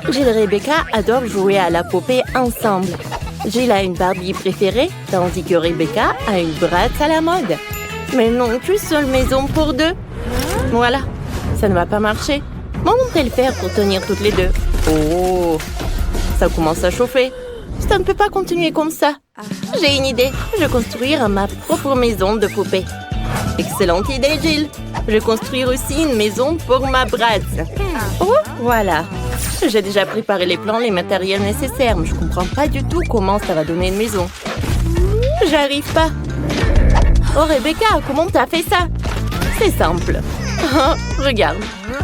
Jill et Rebecca adorent jouer à la poupée ensemble. Jill a une Barbie préférée, tandis que Rebecca a une Bratz à la mode. Mais non, qu'une seule maison pour deux. Voilà, ça ne va pas marcher. Comment vont-elles faire pour tenir toutes les deux? Oh, ça commence à chauffer. Ça ne peut pas continuer comme ça. J'ai une idée. Je vais construire ma propre maison de poupée. Excellente idée, Jill. Je vais construire aussi une maison pour ma Bratz. Oh, voilà. J'ai déjà préparé les plans, les matériels nécessaires, mais je comprends pas du tout comment ça va donner une maison. J'arrive pas. Oh, Rebecca, comment t'as fait ça? C'est simple. Oh, regarde.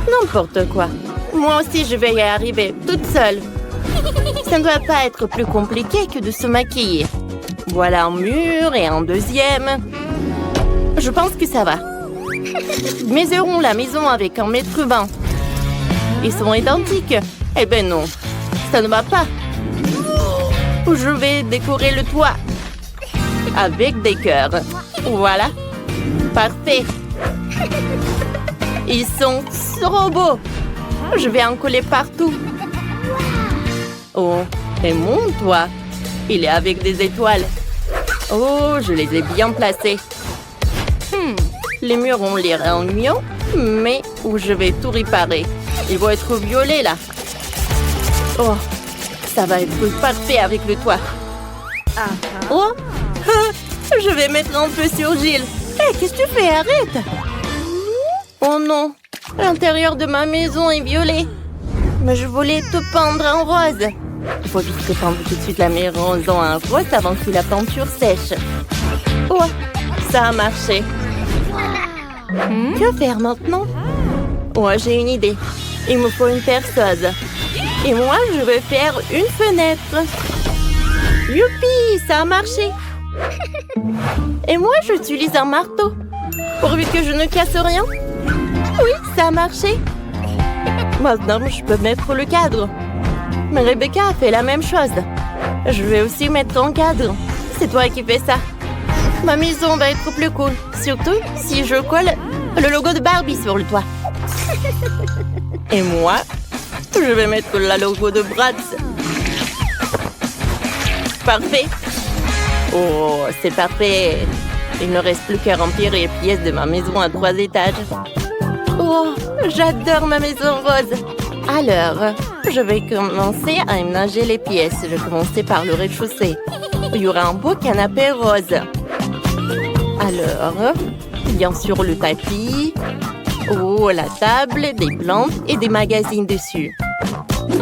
N'importe quoi. Moi aussi, je vais y arriver, toute seule. Ça ne doit pas être plus compliqué que de se maquiller. Voilà un mur et un deuxième. Je pense que ça va. Mesurons la maison avec un mètre cubin. Ils sont identiques. Eh ben non, ça ne va pas. Je vais décorer le toit avec des cœurs. Voilà. Parfait. Ils sont trop beaux. Je vais en coller partout. Oh, et mon toit, il est avec des étoiles. Oh, je les ai bien placés. Les murs ont l'air ennuyants, mais où je vais tout réparer. Ils vont être violets là. Oh, ça va être parfait avec le toit. Oh, je vais mettre un peu sur Jill. Hé, qu'est-ce que tu fais? Arrête! Oh non, l'intérieur de ma maison est violet. Mais je voulais te peindre en rose. Il faut vite te peindre tout de suite la maison en rose avant que la peinture sèche. Oh, ça a marché. Que faire maintenant? Oh, j'ai une idée. Il me faut une perceuse. Et moi, je vais faire une fenêtre. Youpi, ça a marché. Et moi, j'utilise un marteau. Pourvu que je ne casse rien. Oui, ça a marché. Maintenant, je peux mettre le cadre. Mais Rebecca a fait la même chose. Je vais aussi mettre un cadre. C'est toi qui fais ça. Ma maison va être plus cool. Surtout si je colle le logo de Barbie sur le toit. Et moi, je vais mettre le logo de Bratz. Parfait. Oh, c'est parfait. Il ne reste plus qu'à remplir les pièces de ma maison à 3 étages. Oh, j'adore ma maison rose. Alors, je vais commencer à aménager les pièces. Je vais commencer par le rez-de-chaussée. Il y aura un beau canapé rose. Alors, bien sûr le tapis. Oh, la table, des plantes et des magazines dessus.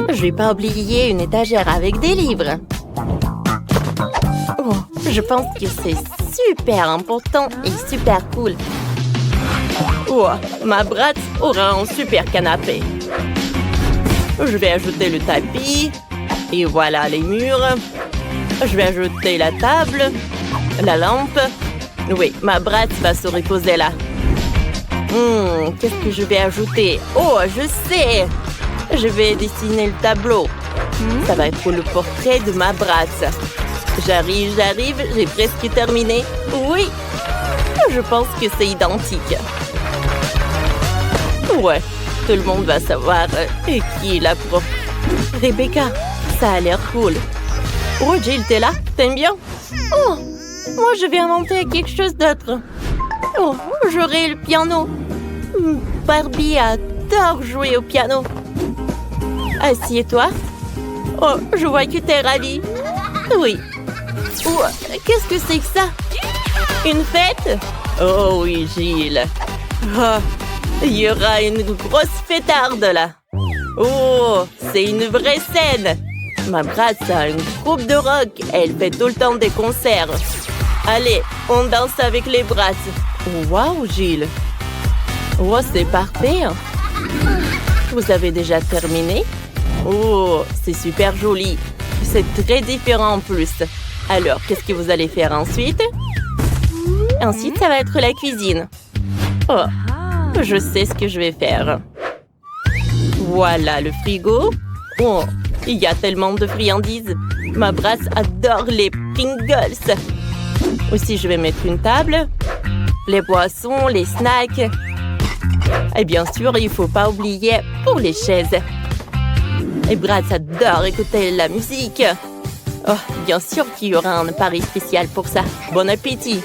Je vais pas oublier une étagère avec des livres. Oh, je pense que c'est super important et super cool. Oh, ma Bratz aura un super canapé. Je vais ajouter le tapis. Et voilà les murs. Je vais ajouter la table, la lampe. Oui, ma Bratz va se reposer là. Qu'est-ce que je vais ajouter? Oh, je sais! Je vais dessiner le tableau. Ça va être le portrait de ma Bratz. J'arrive, j'ai presque terminé. Oui, je pense que c'est identique. Ouais, tout le monde va savoir qui est la prof. Rebecca, ça a l'air cool. Oh, Jill, t'es là? T'aimes bien? Oh, moi je vais inventer quelque chose d'autre. Oh, j'aurai le piano. Barbie adore jouer au piano. Assieds-toi. Oh, je vois que t'es ravie. Oui. Oh, qu'est-ce que c'est que ça? Une fête? Oh oui, Jill. Oh, il y aura une grosse fêtarde là. Oh, c'est une vraie scène. Ma Bratz a un groupe de rock. Elle fait tout le temps des concerts. Allez, on danse avec les Bratz. Waouh, Jill. Oh, c'est parfait. Vous avez déjà terminé? Oh, c'est super joli. C'est très différent en plus. Alors, qu'est-ce que vous allez faire ensuite? Ensuite, ça va être la cuisine. Oh, je sais ce que je vais faire. Voilà le frigo. Oh, il y a tellement de friandises. Ma Bratz adore les Pringles. Aussi, je vais mettre une table, les boissons, les snacks. Et bien sûr, il ne faut pas oublier pour les chaises. Et Bratz adore écouter la musique. Oh, bien sûr qu'il y aura un appareil spécial pour ça. Bon appétit.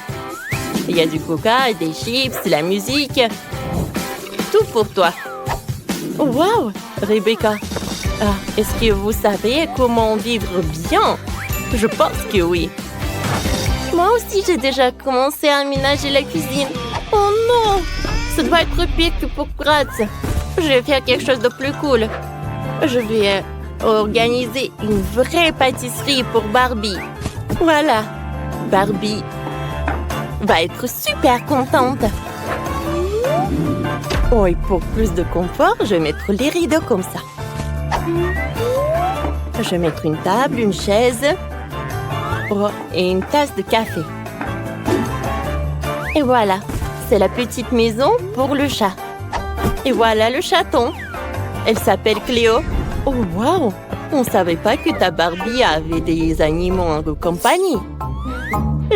Il y a du coca, des chips, la musique. Tout pour toi. Oh, wow, Rebecca. Ah, est-ce que vous savez comment vivre bien? Je pense que oui. Moi aussi, j'ai déjà commencé à aménager la cuisine. Oh non! Ça doit être pire que pour Bratz. Je vais faire quelque chose de plus cool. Je vais organiser une vraie pâtisserie pour Barbie. Voilà. Barbie va être super contente. Oh, et pour plus de confort, je vais mettre les rideaux comme ça. Je vais mettre une table, une chaise et une tasse de café. Et voilà, c'est la petite maison pour le chat. Et voilà le chaton. Elle s'appelle Cléo. Oh, wow! On ne savait pas que ta Barbie avait des animaux en compagnie.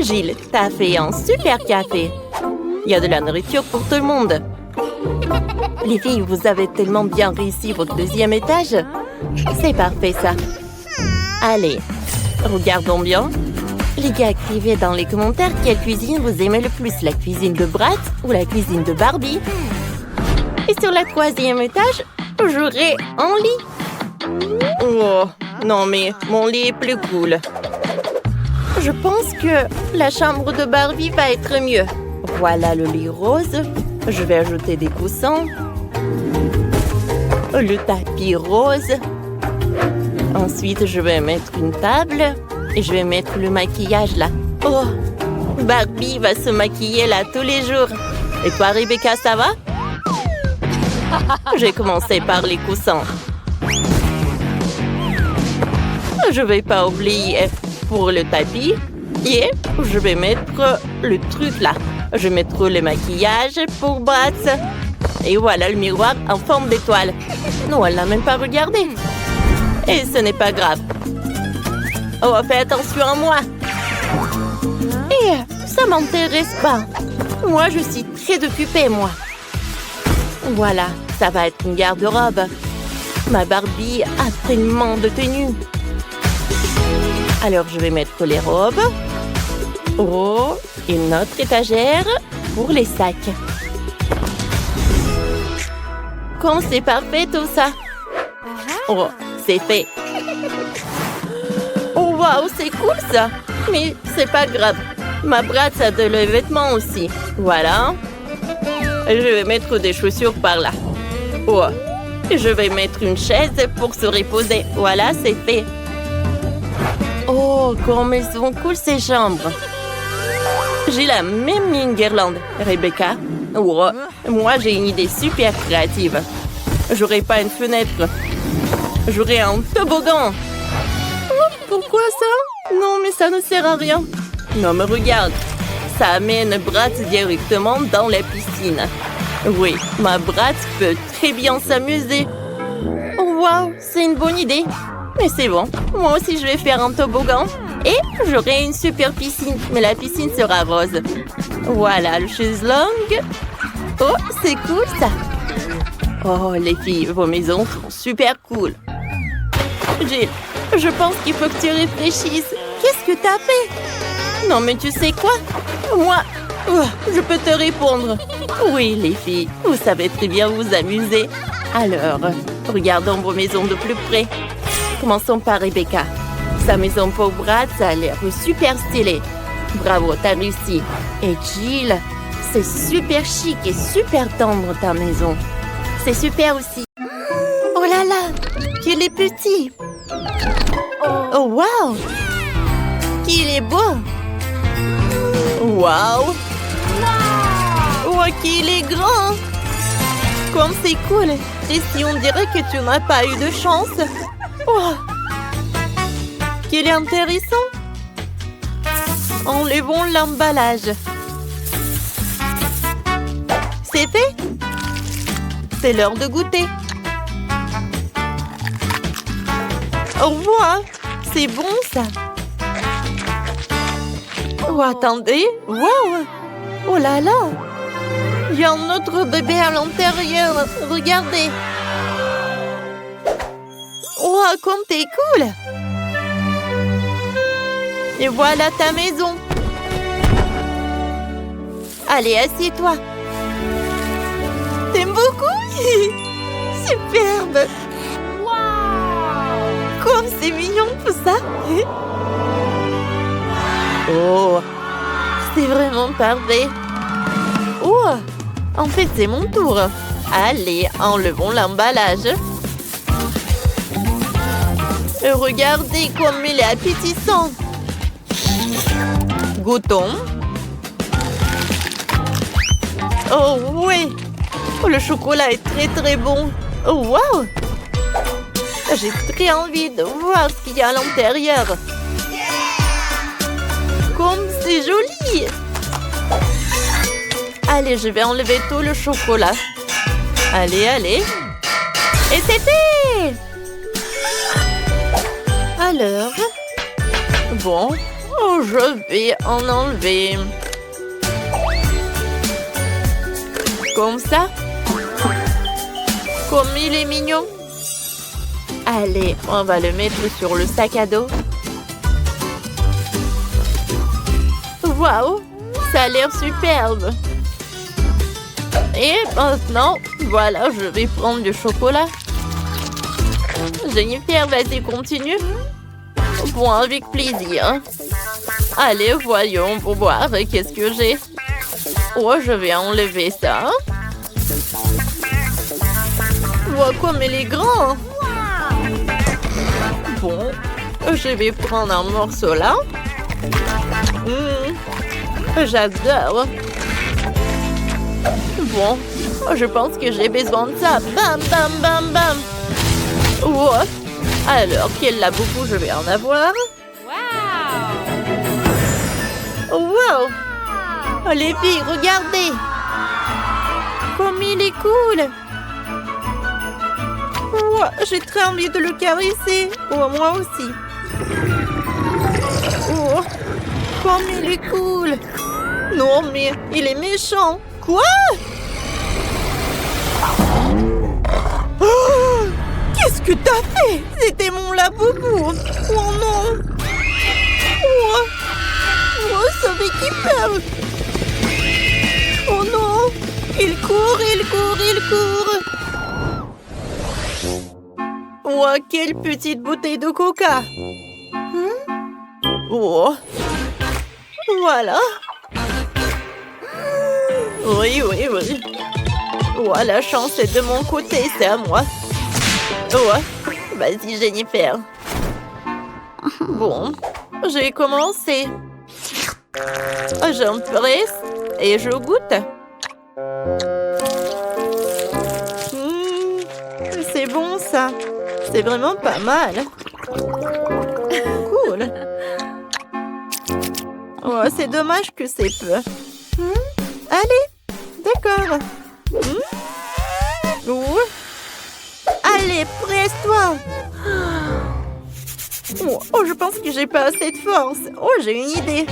Gilles, t'as fait un super café. Il y a de la nourriture pour tout le monde. Les filles, vous avez tellement bien réussi votre deuxième étage. C'est parfait, ça. Allez, regardons bien. Les gars, écrivez dans les commentaires quelle cuisine vous aimez le plus, la cuisine de Bratz ou la cuisine de Barbie. Et sur le troisième étage, j'aurai un lit. Oh, non mais mon lit est plus cool. Je pense que la chambre de Barbie va être mieux. Voilà le lit rose. Je vais ajouter des coussins. Le tapis rose. Ensuite, je vais mettre une table et je vais mettre le maquillage là. Oh, Barbie va se maquiller là tous les jours. Et toi, Rebecca, ça va? J'ai commencé par les coussins. Je vais pas oublier pour le tapis. Et je vais mettre le truc là. Je vais mettre le maquillage pour Bratz. Et voilà le miroir en forme d'étoile. Non, elle n'a même pas regardé. Et ce n'est pas grave. Oh, fais attention à moi. Et ça m'intéresse pas. Moi, je suis très occupée, moi. Voilà, ça va être une garde-robe. Ma Barbie a tellement de tenues. Alors, je vais mettre les robes. Oh, une autre étagère pour les sacs. Comme c'est parfait tout ça. Oh, c'est fait. Oh, waouh, c'est cool ça. Mais c'est pas grave. Ma Bratz a de les vêtements aussi. Voilà. Je vais mettre des chaussures par là. Oh, je vais mettre une chaise pour se reposer. Voilà, c'est fait. Oh, comme elles sont cool ces chambres. J'ai la même mis une guirlande, Rebecca. Oh, moi, j'ai une idée super créative. J'aurai pas une fenêtre. J'aurai un toboggan. Oh, pourquoi ça? Non, mais ça ne sert à rien. Non, mais regarde. Ça amène Bratz directement dans la piscine. Oui, ma Bratz peut très bien s'amuser. Oh, waouh, c'est une bonne idée. Mais c'est bon, moi aussi je vais faire un toboggan. Et j'aurai une super piscine, mais la piscine sera rose. Voilà, le chaiselong. Oh, c'est cool ça. Oh, les filles, vos maisons sont super cool. Jill, je pense qu'il faut que tu réfléchisses. Qu'est-ce que t'as fait? Non, mais tu sais quoi? Moi, je peux te répondre. Oui, les filles, vous savez très bien vous amuser. Alors, regardons vos maisons de plus près. Commençons par Rebecca. Sa maison pour Bratz a l'air super stylée. Bravo, t'as réussi. Et Jill, c'est super chic et super tendre ta maison. C'est super aussi. Oh là là, qu'il est petit. Oh wow, qu'il est beau. Wow. Oh, qu'il est grand. Comme c'est cool. Et si on dirait que tu n'as pas eu de chance. Oh, qu'il est intéressant. Enlevons l'emballage. C'est fait. C'est l'heure de goûter. Au revoir. C'est bon ça. Oh, attendez. Wow. Oh là là. Il y a un autre bébé à l'intérieur. Regardez. Oh, comme t'es cool! Et voilà ta maison. Allez, assieds-toi. T'aimes beaucoup? Superbe! Wow! Comme c'est mignon tout ça! Oh! C'est vraiment parfait! Oh! En fait, c'est mon tour. Allez, enlevons l'emballage. Regardez comme il est appétissant. Goûtons. Oh oui! Oh, le chocolat est très très bon. Oh wow! J'ai très envie de voir ce qu'il y a à l'intérieur. Comme c'est joli! Allez, je vais enlever tout le chocolat. Allez, allez. Et c'est fait! Alors, bon, je vais en enlever. Comme ça. Comme il est mignon. Allez, on va le mettre sur le sac à dos. Waouh, ça a l'air superbe. Et maintenant, voilà, je vais prendre du chocolat. Jennifer, vas-y, continue. Bon, avec plaisir. Allez, voyons pour voir qu'est-ce que j'ai. Oh, je vais enlever ça. Wow, comme il est grand. Bon, je vais prendre un morceau là. J'adore. Bon, je pense que j'ai besoin de ça. Bam, bam, bam, bam. Oh. Alors, quel laboubou je vais en avoir? Wow! Oh, les filles, regardez! Comme il est cool! Oh, j'ai très envie de le caresser. Oh, moi aussi. Oh, comme il est cool! Non, mais il est méchant. Quoi? Oh, qu'est-ce que t'as fait? C'était mon laboubou. Oh non! Oh, oh, sauvez qui peur! Oh non! Il court, il court, il court! Oh, quelle petite bouteille de coca! Oh! Voilà! Oui, oui, oui! Oh, la chance est de mon côté, c'est à moi! Oh! Vas-y, Jennifer! Bon, j'ai commencé! J'empresse et je goûte! C'est bon ça! C'est vraiment pas mal! Cool! Oh, c'est dommage que c'est peu! Allez! D'accord! Allez, presse-toi! Oh, je pense que j'ai pas assez de force! Oh, j'ai une idée!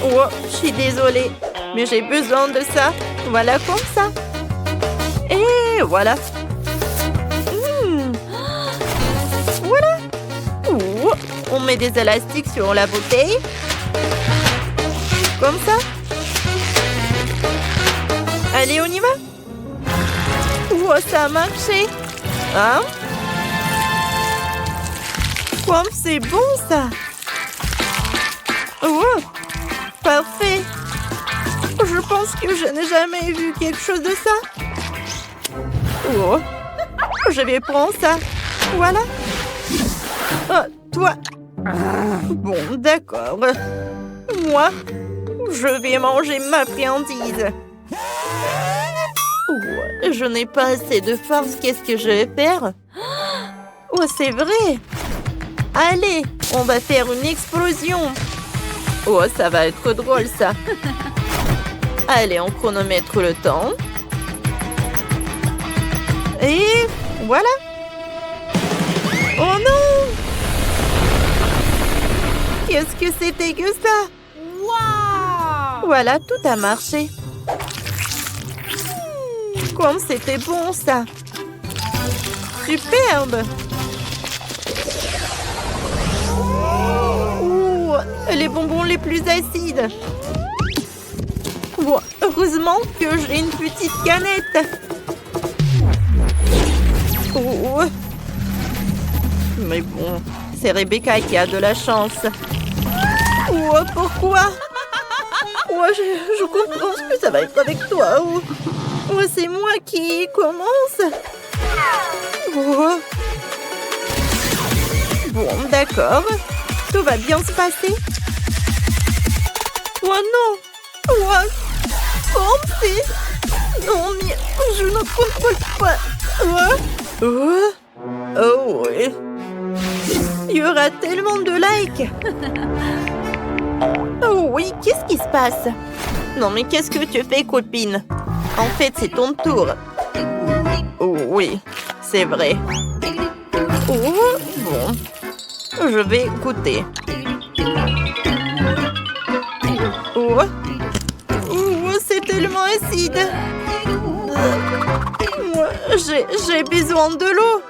Oh, je suis désolée, mais j'ai besoin de ça. Voilà, comme ça. Et voilà. Voilà. Oh, on met des élastiques sur la bouteille. Comme ça. Allez, on y va. Oh, ça a marché. Hein? Comme c'est bon, ça. Oh. Parfait. Je pense que je n'ai jamais vu quelque chose de ça. Oh. Je vais prendre ça. Voilà. Oh, toi. Bon, d'accord. Moi, je vais manger ma friandise. Oh, je n'ai pas assez de force. Qu'est-ce que je vais faire? Oh, c'est vrai. Allez, on va faire une explosion. Oh, ça va être drôle, ça. Allez, on chronomètre le temps. Et voilà. Oh non! Qu'est-ce que c'était que ça? Wow! Voilà, tout a marché. Comme c'était bon, ça. Superbe. les bonbons les plus acides. Bon, heureusement que j'ai une petite canette. Oh. Mais bon, c'est Rebecca qui a de la chance. Oh, pourquoi? Oh, je comprends ce que ça va être avec toi. Oh, oh, c'est moi qui commence. Oh. Bon, d'accord. Tout va bien se passer. Oh non! Oh, Francis! Non, mais je ne contrôle pas. Oh oui. Il y aura tellement de likes. Oh oui, qu'est-ce qui se passe? Non, mais qu'est-ce que tu fais, copine? En fait, c'est ton tour. Oh oui, c'est vrai. Oh, bon. Je vais goûter. Oh, oh c'est tellement acide. J'ai besoin de l'eau.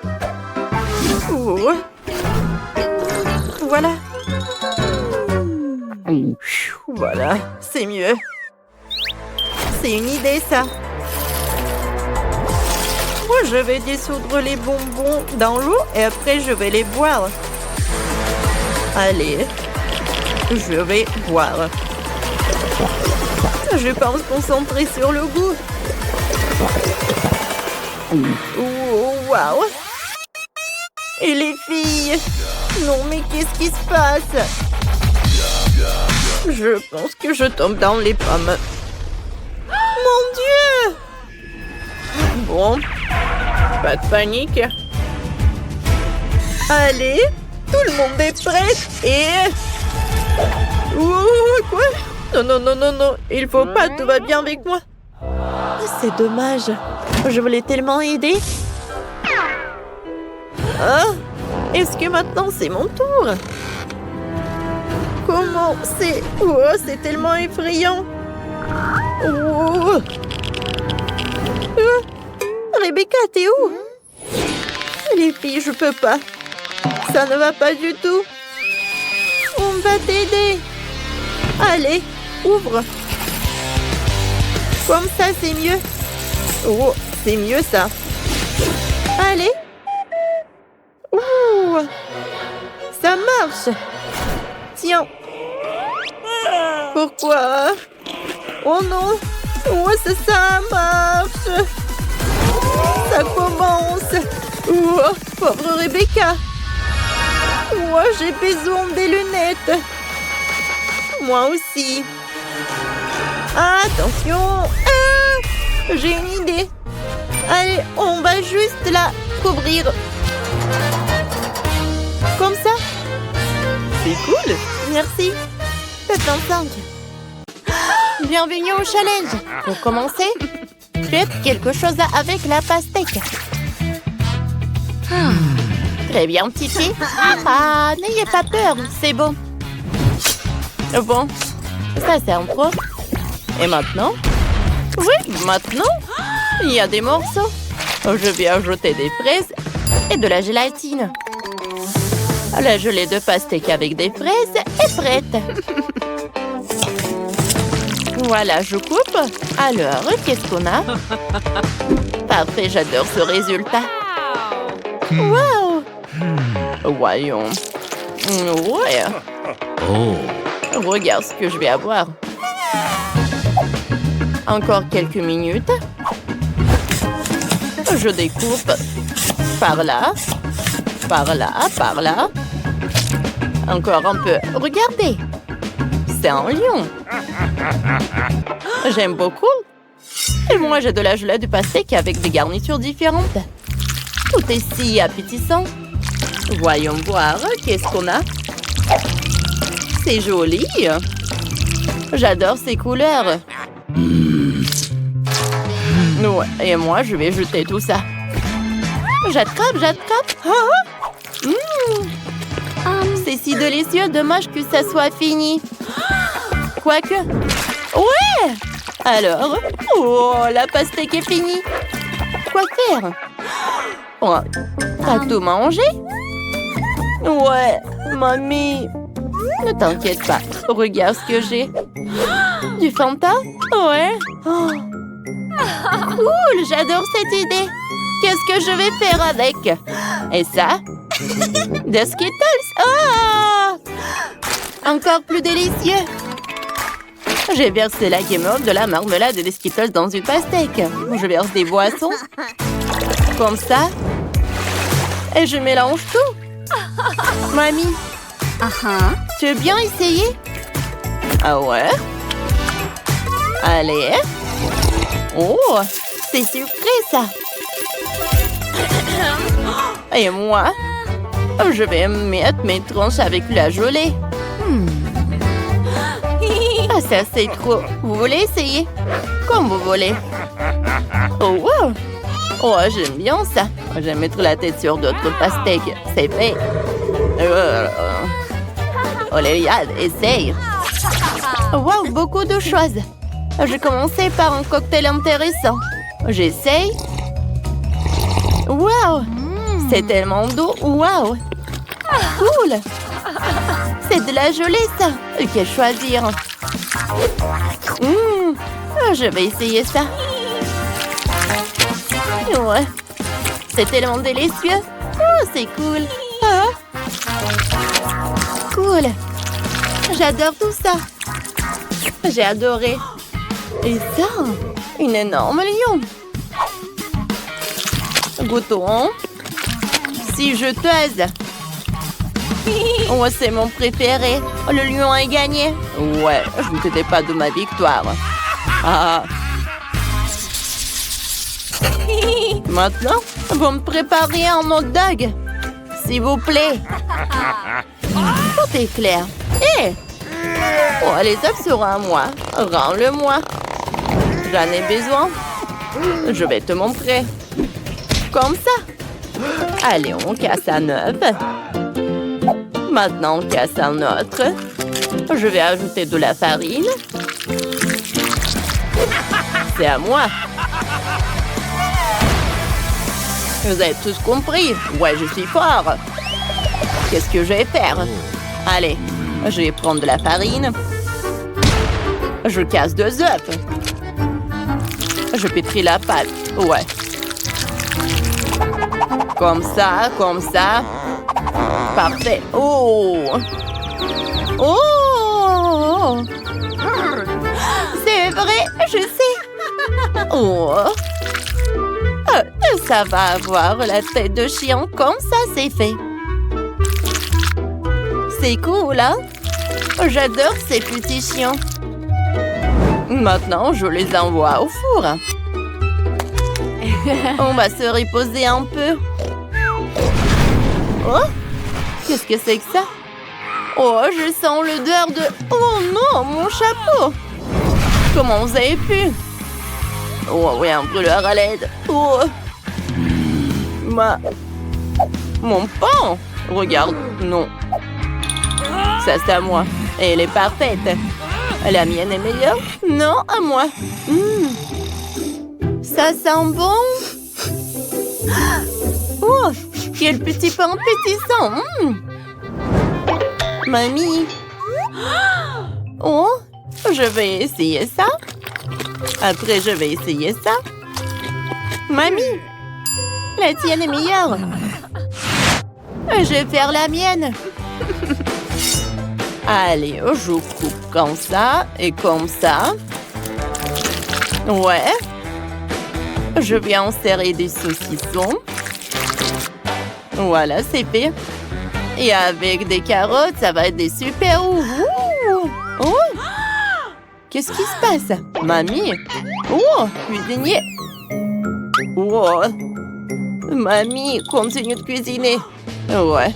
Oh. Voilà. Voilà, c'est mieux. C'est une idée, ça. Moi, je vais dissoudre les bonbons dans l'eau et après, je vais les boire. Allez, je vais boire. Je pense concentrer sur le goût. Oh, waouh! Et les filles? Non, mais qu'est-ce qui se passe? Je pense que je tombe dans les pommes. Mon Dieu! Bon, pas de panique. Allez, tout le monde est prêt et... Oh, quoi? Non, non, non, non, non, il faut pas, tout va bien avec moi. C'est dommage, je voulais tellement aider. Ah, est-ce que maintenant c'est mon tour? Comment c'est... Oh, c'est tellement effrayant. Oh. Rebecca, t'es où? Les filles, je peux pas. Ça ne va pas du tout. On va t'aider. Allez, ouvre. Comme ça, c'est mieux. Oh, c'est mieux ça. Allez. Ouh. Ça marche. Tiens. Pourquoi? Oh non. Oh, ça marche. Ça commence. Oh, pauvre Rebecca. Oh, j'ai besoin des lunettes. Moi aussi. Attention. Ah, j'ai une idée. Allez, on va juste la couvrir. Comme ça. C'est cool. Merci. C'est 25. Bienvenue au challenge. Pour commencer, faites quelque chose avec la pastèque. Très bien, petit pied. Ah, n'ayez pas peur, c'est bon. Bon, ça c'est un pro. Et maintenant? Oui, maintenant, il y a des morceaux. Je vais ajouter des fraises et de la gélatine. La gelée de pastèque avec des fraises est prête. Voilà, je coupe. Alors, qu'est-ce qu'on a? Parfait, j'adore ce résultat. Wow! Voyons. Ouais. Oh. Regarde ce que je vais avoir. Encore quelques minutes. Je découpe. Par là. Par là, par là. Encore un peu. Regardez. C'est un lion. J'aime beaucoup. Et moi, j'ai de la gelée de pastèque avec des garnitures différentes. Tout est si appétissant. Voyons voir. Qu'est-ce qu'on a? C'est joli. J'adore ces couleurs. Ouais, et moi, je vais jeter tout ça. J'attrape, j'attrape. Oh! C'est si délicieux, dommage que ça soit fini. Quoique... Ouais! Alors... Oh, la pastèque est finie. Quoi faire? Oh, t'as tout mangé? Ouais, mamie. Ne t'inquiète pas. Regarde ce que j'ai. Du Fanta? Ouais. Oh. Cool, j'adore cette idée. Qu'est-ce que je vais faire avec? Et ça? Des Skittles. Oh! Encore plus délicieux. J'ai versé la guimauve, de la marmelade et des Skittles dans une pastèque. Je verse des boissons. Comme ça. Et je mélange tout. Mamie. Tu veux bien essayer? Ah ouais? Allez. Oh, c'est sucré ça. Et moi, je vais mettre mes tranches avec la gelée. Ah, ça c'est trop. Vous voulez essayer? Comme vous voulez. Oh, wow. Oh, j'aime bien ça. Je vais mettre la tête sur d'autres pastèques. C'est fait. Olivia, essaye. Wow, beaucoup de choses. Je commençais par un cocktail intéressant. J'essaye. Wow, c'est tellement doux. Wow, cool. C'est de la gelée, ça. Que choisir? Je vais essayer ça. Ouais, c'est tellement délicieux. Oh, c'est cool. Oh. Cool. J'adore tout ça. J'ai adoré. Et ça, une énorme lion. Goûtons. Si je t'aise. Oh, c'est mon préféré. Le lion a gagné. Ouais, je ne doutais pas de ma victoire. Ah. Maintenant, vous me préparez un hot dog. S'il vous plaît. Tout est clair. Hé! Oh, les œufs seront à moi. Rends-le-moi. J'en ai besoin. Je vais te montrer. Comme ça. Allez, on casse un œuf. Maintenant, on casse un autre. Je vais ajouter de la farine. C'est à moi. Vous avez tous compris. Ouais, je suis fort. Qu'est-ce que je vais faire? Allez, je vais prendre de la farine. Je casse 2 œufs. Je pétris la pâte. Ouais. Comme ça, comme ça. Parfait. Oh! Oh! C'est vrai, je sais. Oh! Ça va avoir la tête de chien comme ça, c'est fait. C'est cool, hein? J'adore ces petits chiens. Maintenant, je les envoie au four. On va se reposer un peu. Oh! Qu'est-ce que c'est que ça? Oh, je sens l'odeur de... Oh non, mon chapeau! Comment vous avez pu? Oh oui, un brûleur à l'aide. Oh! Mon pain! Regarde, non. Ça, c'est à moi. Et elle est parfaite. La mienne est meilleure? Non, à moi. Ça sent bon. Oh, quel petit pain pétissant. Mamie. Oh, je vais essayer ça. Après, je vais essayer ça. Mamie, la tienne est meilleure. Je vais faire la mienne. Allez, je coupe comme ça et comme ça. Ouais. Je vais insérer des saucissons. Voilà, c'est fait. Et avec des carottes, ça va être des super ouh. Oh! Qu'est-ce qui se passe? Mamie? Oh, cuisinier. Oh! Mamie, continue de cuisiner. Ouais.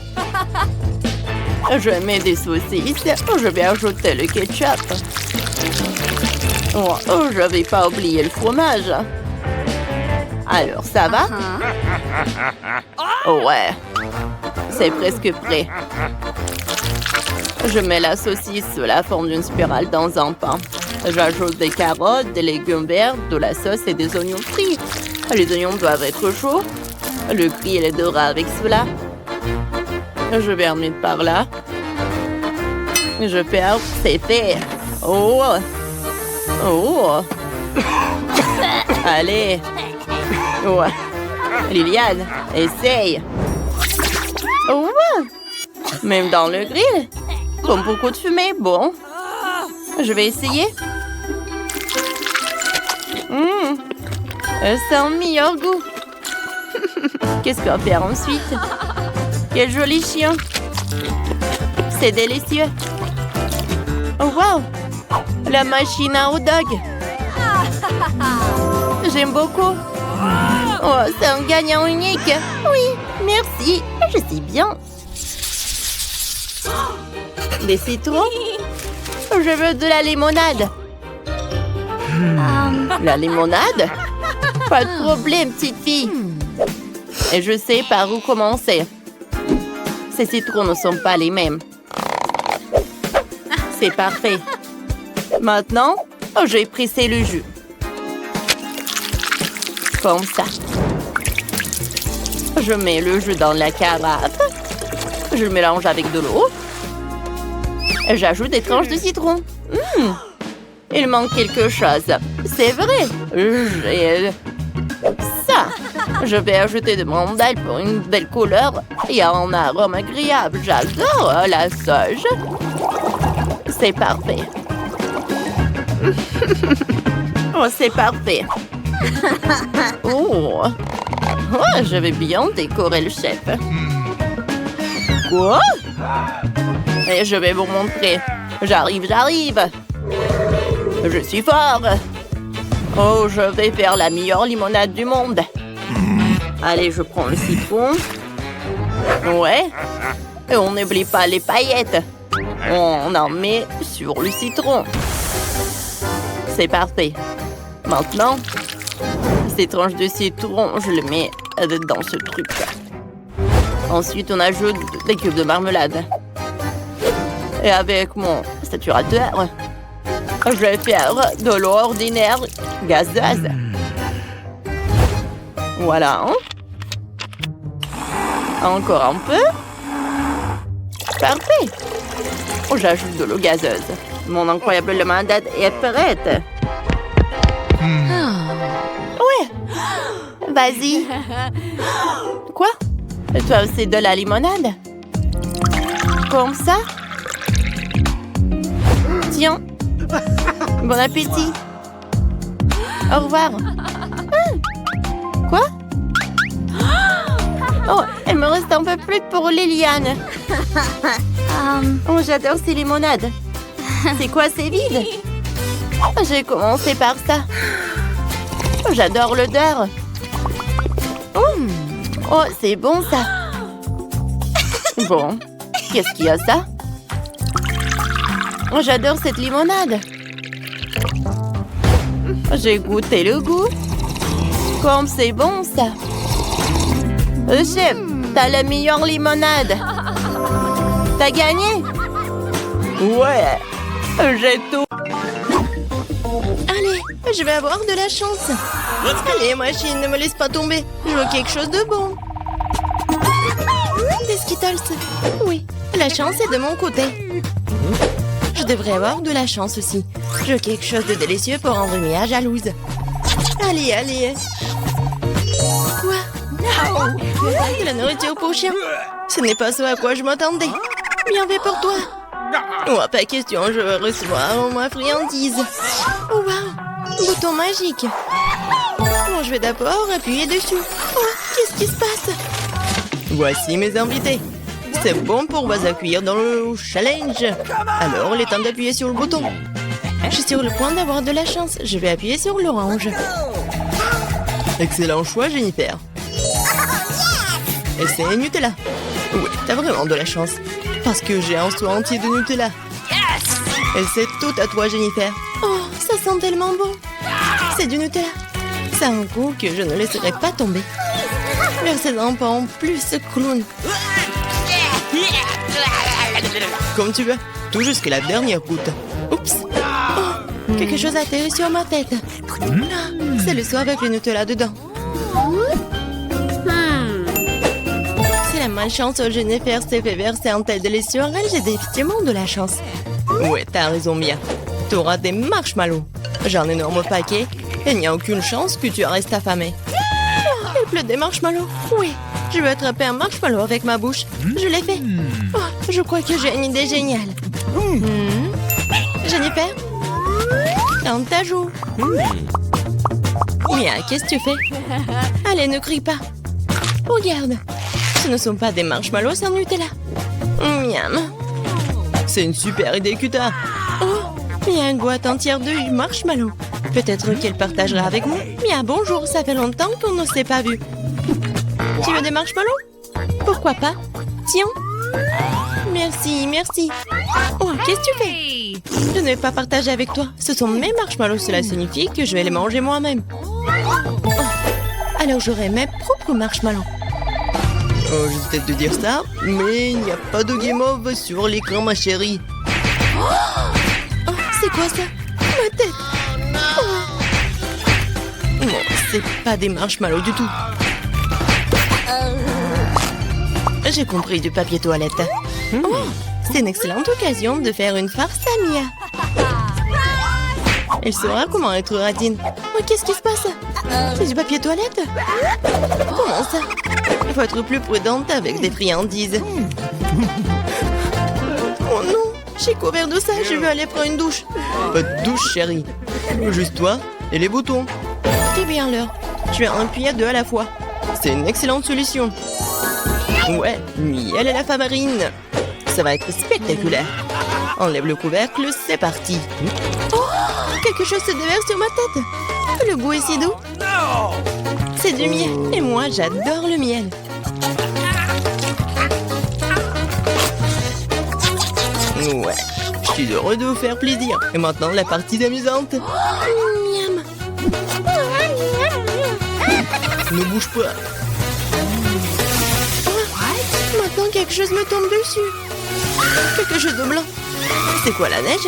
Je mets des saucisses. Je vais ajouter le ketchup. Oh, je vais pas oublier le fromage. Alors, ça va? Ouais. C'est presque prêt. Je mets la saucisse sous la forme d'une spirale dans un pain. J'ajoute des carottes, des légumes verts, de la sauce et des oignons frits. Les oignons doivent être chauds. Le grill est doré avec cela. Je vais remettre par là. Je perds, c'est fait. Oh! Oh! Allez! Ouais. Liliane, essaye! Oh! Même dans le grill? Comme beaucoup de fumée, bon. Je vais essayer. Ça a un meilleur goût. Qu'est-ce qu'on va faire ensuite? Quel joli chien! C'est délicieux! Oh wow! La machine à hot dog! J'aime beaucoup! Oh, c'est un gagnant unique! Oui, merci! Je sais bien! Des citrons? Je veux de la limonade! La limonade? Pas de problème, petite fille! Et je sais par où commencer. Ces citrons ne sont pas les mêmes. C'est parfait. Maintenant, je vais presser le jus. Comme ça. Je mets le jus dans la carafe. Je le mélange avec de l'eau. J'ajoute des tranches de citron. Il manque quelque chose. C'est vrai. J'ai ça. Je vais ajouter de mandel pour une belle couleur et un arôme agréable. J'adore la sauge. C'est parfait. Oh, c'est parfait. Oh. Oh, je vais bien décorer le chef. Quoi? Et je vais vous montrer. J'arrive. Je suis fort. Oh, je vais faire la meilleure limonade du monde. Allez, je prends le citron. Ouais. Et on n'oublie pas les paillettes. On en met sur le citron. C'est parfait. Maintenant, ces tranches de citron, je les mets dans ce truc. Ensuite, on ajoute des cubes de marmelade. Et avec mon saturateur, je vais faire de l'eau ordinaire gazeuse. Voilà. Encore un peu. Parfait. J'ajoute de l'eau gazeuse. Mon incroyable limonade est prête. Ouais. Vas-y. Quoi? Toi aussi de la limonade? Comme ça? Tiens. Bon appétit. Au revoir. Quoi? Oh, il me reste un peu plus pour Liliane. Oh, j'adore ces limonades. C'est quoi, c'est vide? J'ai commencé par ça. Oh, j'adore l'odeur. Oh, c'est bon ça. Bon, qu'est-ce qu'il y a ça? Oh, j'adore cette limonade. J'ai goûté le goût. Comme c'est bon ça. Chef, t'as la meilleure limonade. T'as gagné? Ouais, j'ai tout. Allez, je vais avoir de la chance. Allez, machine, ne me laisse pas tomber. Je veux quelque chose de bon. Des Skittles. Oui, la chance est de mon côté. Je devrais avoir de la chance aussi. Je veux quelque chose de délicieux pour rendre Mia jalouse. Allez. Quoi? De la nourriture pour chien. Ce n'est pas ce à quoi je m'attendais. Bien fait pour toi. Oh, pas question, je veux recevoir ma friandise. Oh, wow, bouton magique. Bon, je vais d'abord appuyer dessus. Oh, qu'est-ce qui se passe? Voici mes invités. C'est bon pour vous accueillir dans le challenge. Alors, il est temps d'appuyer sur le bouton. Je suis sur le point d'avoir de la chance. Je vais appuyer sur l'orange. Excellent choix, Jennifer. Et c'est Nutella. Oui, t'as vraiment de la chance. Parce que j'ai un seau entier de Nutella. Et c'est tout à toi, Jennifer. Oh, ça sent tellement bon. C'est du Nutella. C'est un goût que je ne laisserai pas tomber. Versez-en pas en plus, clown. Comme tu veux. Tout jusqu'à la dernière goutte. Oups. Oh, quelque chose a atterri sur ma tête. C'est le seau avec le Nutella dedans. C'est la malchance, Jennifer s'est fait verser un tel délice sur elle, j'ai définitivement de la chance. Ouais, t'as raison, Mia. T'auras des marshmallows. J'ai un énorme paquet. Et il n'y a aucune chance que tu restes affamé. Oh, il pleut des marshmallows. Oui, je vais attraper un marshmallow avec ma bouche. Je l'ai fait. Oh, je crois que j'ai une idée géniale. Jennifer, dans ta joue. Mia, qu'est-ce que tu fais? Allez, ne crie pas. Regarde, ce ne sont pas des marshmallows, c'est un Nutella. Miam. C'est une super idée que t'as. Oh, il y a une boîte entière de marshmallows. Peut-être qu'elle partagera avec moi. Mia, bonjour, ça fait longtemps qu'on ne s'est pas vu. Tu veux des marshmallows? Pourquoi pas? Tiens. Merci, merci. Oh, qu'est-ce que tu fais? Je ne vais pas partager avec toi. Ce sont mes marshmallows, cela signifie que je vais les manger moi-même. Oh, alors j'aurai mes propres marshmallows. Oh, je vais te dire ça, mais il n'y a pas de guimauve sur l'écran, ma chérie. Oh, c'est quoi ça? Ma tête. Oh. Non, c'est pas des marshmallows du tout. J'ai compris, du papier toilette. Oh, c'est une excellente occasion de faire une farce à Mia. Elle saura comment être radine. Oh, qu'est-ce qui se passe? C'est du papier toilette? Comment ça? Il faut être plus prudente avec des friandises. Oh non, j'ai couvert de ça, je vais aller prendre une douche. Pas de douche, chérie. Juste toi et les boutons. C'est bien l'heure. Je vais en appuyer deux à la fois. C'est une excellente solution. Ouais, miel et la farine. Ça va être spectaculaire. Enlève le couvercle, c'est parti. Oh, quelque chose se déverse sur ma tête. Le goût est si doux. C'est du miel. Et moi, j'adore le miel. Ouais, je suis heureux de vous faire plaisir. Et maintenant, la partie amusante. Miam. Ne bouge pas. Oh, maintenant, quelque chose me tombe dessus. Quelque chose de blanc. C'est quoi, la neige?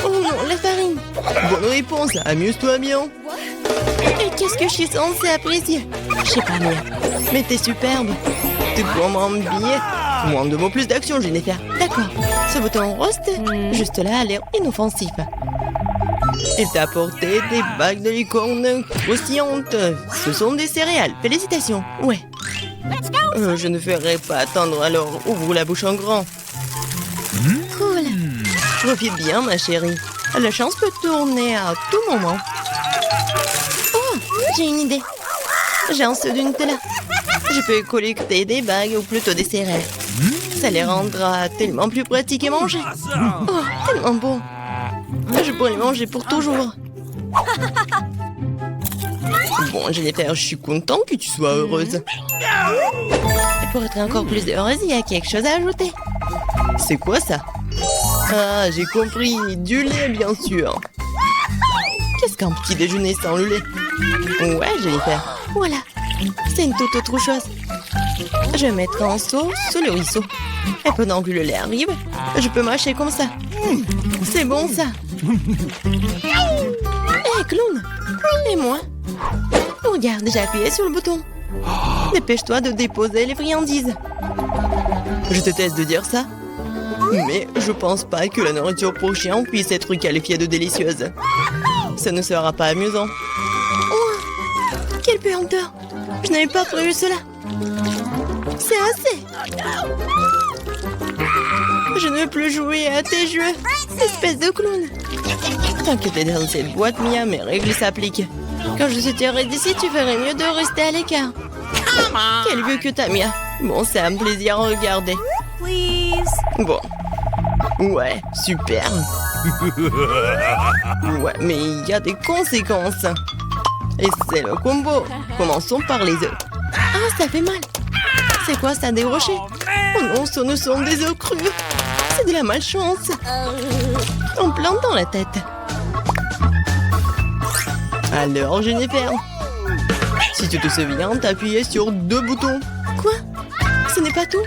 Oh non, la farine. Bonne réponse, amuse-toi bien. Et qu'est-ce que je suis censée apprécier? Je sais pas, Mia. Mais t'es superbe. Tu commandes bien. Moins de mots, plus d'action, Jennifer. D'accord. Ce bouton rose, juste là, a l'air inoffensif. Il t'a apporté des bagues de licorne croustillantes. Ce sont des céréales. Félicitations. Ouais. Je ne ferai pas attendre, alors ouvre la bouche en grand. Cool. Profite bien, ma chérie. La chance peut tourner à tout moment. Oh, j'ai une idée. J'ai un seau de Nutella. Je peux collecter des bagues ou plutôt des céréales. Ça les rendra tellement plus pratiques à manger. Oh, tellement bon. Je pourrais les manger pour toujours. Bon, Jennifer, je suis content que tu sois heureuse. Et pour être encore plus heureuse, il y a quelque chose à ajouter. C'est quoi ça? Ah, j'ai compris. Du lait, bien sûr. Qu'est-ce qu'un petit déjeuner sans le lait? Ouais, Jennifer. Voilà. C'est une toute autre chose. Je vais mettre un seau sous le ruisseau. Et pendant que le lait arrive, je peux mâcher comme ça. C'est bon, ça. Hé, clown. Et moi? Regarde, j'ai appuyé sur le bouton. Dépêche-toi de déposer les friandises. Je te teste de dire ça, mais je pense pas que la nourriture pour chien puisse être qualifiée de délicieuse. Ça ne sera pas amusant. Oh, quelle puanteur! Je n'avais pas prévu cela. C'est assez. Je ne veux plus jouer à tes jeux, espèce de clown. Tant que t'es dans cette boîte, Mia, mes règles s'appliquent. Quand je sortirai d'ici, tu ferais mieux de rester à l'écart. Quel vue que t'as, Mia. Bon, c'est un plaisir à regarder. Bon. Ouais, super. Ouais, mais il y a des conséquences. Et c'est le combo. Commençons par les œufs. Ah, ça fait mal. C'est quoi ça, des rochers? Oh non, ce ne sont des œufs crus. C'est de la malchance. On plante dans la tête. Alors, Jennifer, si tu te souviens, t'as appuyé sur 2 boutons. Quoi? Ce n'est pas tout?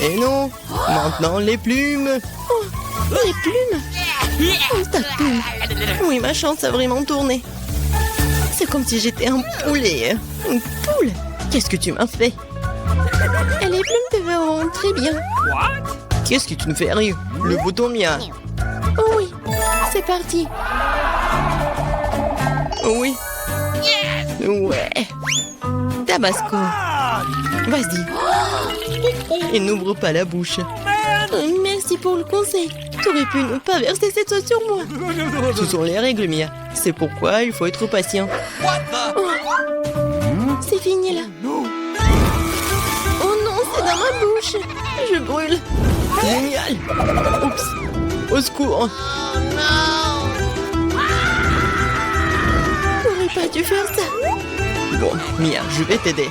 Et non. Maintenant, les plumes. Oh, les plumes. Oh, ta plume. Oui, ma chance a vraiment tourné. C'est comme si j'étais un poulet. Une poule. Qu'est-ce que tu m'as fait? Elle Oh, très bien. Qu'est-ce que tu ne fais rien? Le bouton mien. Oh oui, c'est parti. Oh oui. Ouais. Tabasco. Vas-y. Et n'ouvre pas la bouche. Merci pour le conseil. Tu aurais pu ne pas verser cette sauce sur moi. Ce sont les règles, Mia. C'est pourquoi il faut être patient. Oh. C'est fini là. Oh non, c'est dans ma bouche. Je brûle. Génial. Oups. Au secours. J'aurais pas dû faire ça. Bon, Mia, je vais t'aider.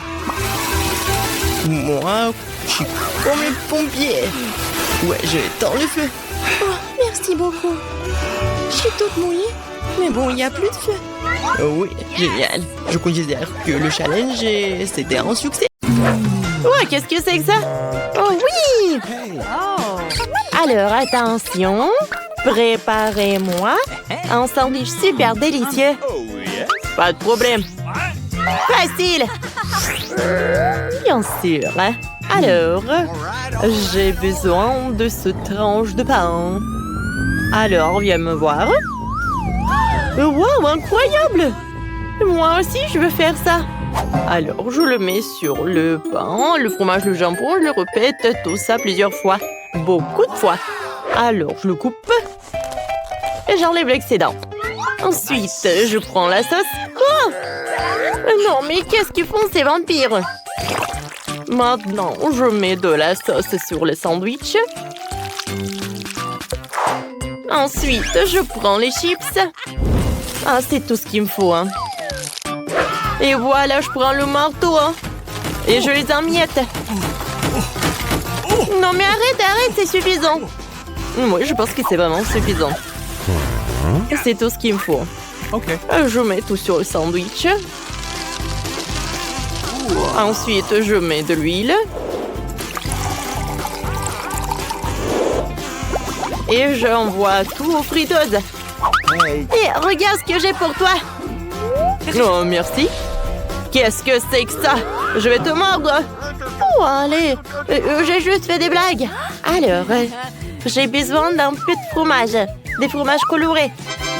Moi, je suis comme les pompiers. Ouais, j'éteins le feu. Oh, merci beaucoup. Je suis toute mouillée. Mais bon, il n'y a plus de feu. Oh oui, génial. Je considère que le challenge, c'était un succès. Ouais, qu'est-ce que c'est que ça? Oh oui! Alors, attention. Préparez-moi un sandwich super délicieux. Pas de problème. Facile! Bien sûr. Alors, j'ai besoin de ce tranche de pain. Alors, viens me voir. Wow, incroyable! Moi aussi, je veux faire ça. Alors, je le mets sur le pain, le fromage, le jambon, je le répète, tout ça plusieurs fois. Beaucoup de fois. Alors, je le coupe et j'enlève l'excédent. Ensuite, je prends la sauce. Oh! Non, mais qu'est-ce qu'ils font ces vampires? Maintenant, je mets de la sauce sur le sandwich. Ensuite, je prends les chips. Ah, c'est tout ce qu'il me faut, hein. Et voilà, je prends le marteau, hein. Et je les emmiette. Non, mais arrête, c'est suffisant. Oui, je pense que c'est vraiment suffisant. C'est tout ce qu'il me faut. Je mets tout sur le sandwich. Ensuite, je mets de l'huile. Et j'envoie tout aux friteuses. Et regarde ce que j'ai pour toi. Oh, merci. Qu'est-ce que c'est que ça? Je vais te mordre. Oh, allez. J'ai juste fait des blagues. Alors, j'ai besoin d'un peu de fromage. Des fromages colorés.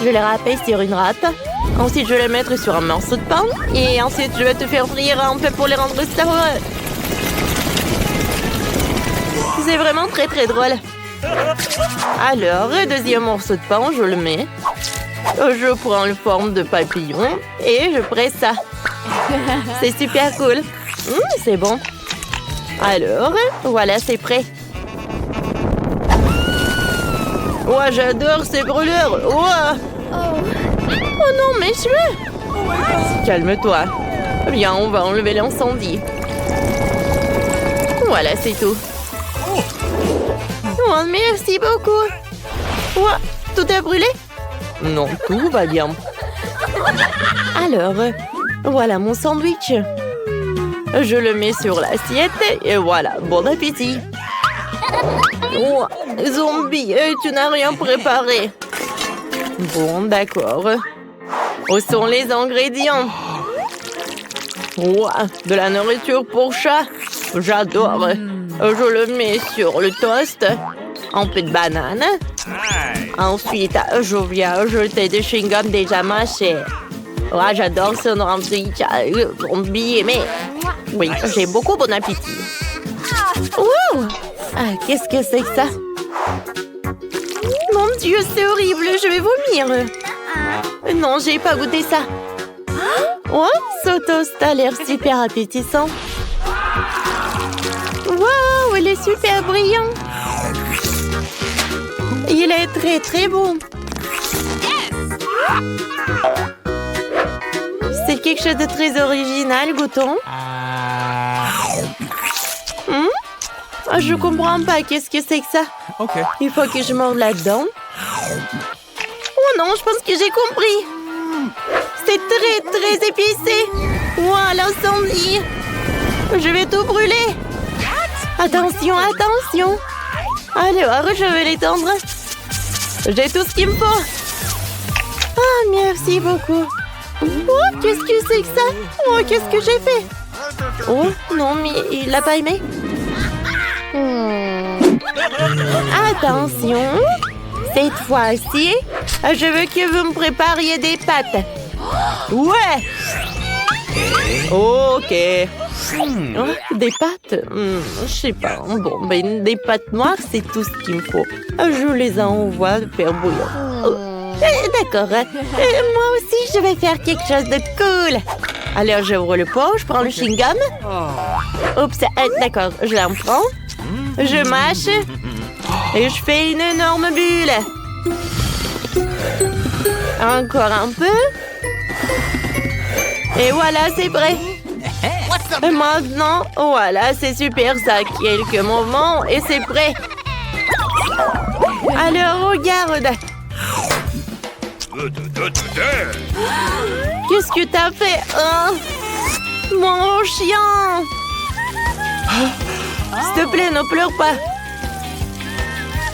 Je les râper sur une râpe. Ensuite, je vais les mettre sur un morceau de pain. Et ensuite, je vais te faire frire un peu pour les rendre savoureux. C'est vraiment très très drôle. Alors, deuxième morceau de pain, je le mets. Je prends une forme de papillon et je presse ça. C'est super cool. C'est bon. Alors, voilà, c'est prêt. Ouais, j'adore ces brûlures. Oh non, mes cheveux. Calme-toi. Bien, on va enlever l'incendie. Voilà, c'est tout. Oh, merci beaucoup. Ouais, tout a brûlé? Non, tout va bien. Alors, voilà mon sandwich. Je le mets sur l'assiette et voilà, bon appétit. Oh, zombie, tu n'as rien préparé. Bon, d'accord. Où sont les ingrédients? Wow, de la nourriture pour chat. J'adore. Je le mets sur le toast. Un peu de banane. Ensuite, je viens jeter des chewing-gums déjà mâchés. Ouais, j'adore ce sandwich. Zombie, mais... Oui, j'ai beaucoup bon appétit. Wow! Ah, qu'est-ce que c'est que ça? Mon Dieu, c'est horrible, je vais vomir. Non, j'ai pas goûté ça. Oh, ce toast a l'air super appétissant. Wow, il est super brillant. Il est très très bon. C'est quelque chose de très original, goûtons. Je comprends pas, qu'est-ce que c'est que ça? Il faut que je morde là-dedans. Oh non, je pense que j'ai compris. C'est très très épicé. Wow, l'incendie. Je vais tout brûler. Attention, attention. Alors, je vais l'étendre. J'ai tout ce qu'il me faut. Ah, merci beaucoup. Oh, qu'est-ce que c'est que ça? Oh, qu'est-ce que j'ai fait? Oh, non, mais il l'a pas aimé. Attention. Cette fois-ci, je veux que vous me prépariez des pâtes. Ouais. Ok. Oh, des pâtes? Je sais pas. Bon, ben, des pâtes noires, c'est tout ce qu'il me faut. Je les envoie faire bouillir. Oh. D'accord. Moi aussi, je vais faire quelque chose de cool. Alors, j'ouvre le pot, je prends le chewing-gum. Oups, d'accord, je l'en prends. Je mâche. Et je fais une énorme bulle. Encore un peu. Et voilà, c'est prêt. Et maintenant, voilà, c'est super, ça. Quelques mouvements et c'est prêt. Alors, regarde. Qu'est-ce que t'as fait, hein? Mon chien! S'il te plaît, ne pleure pas.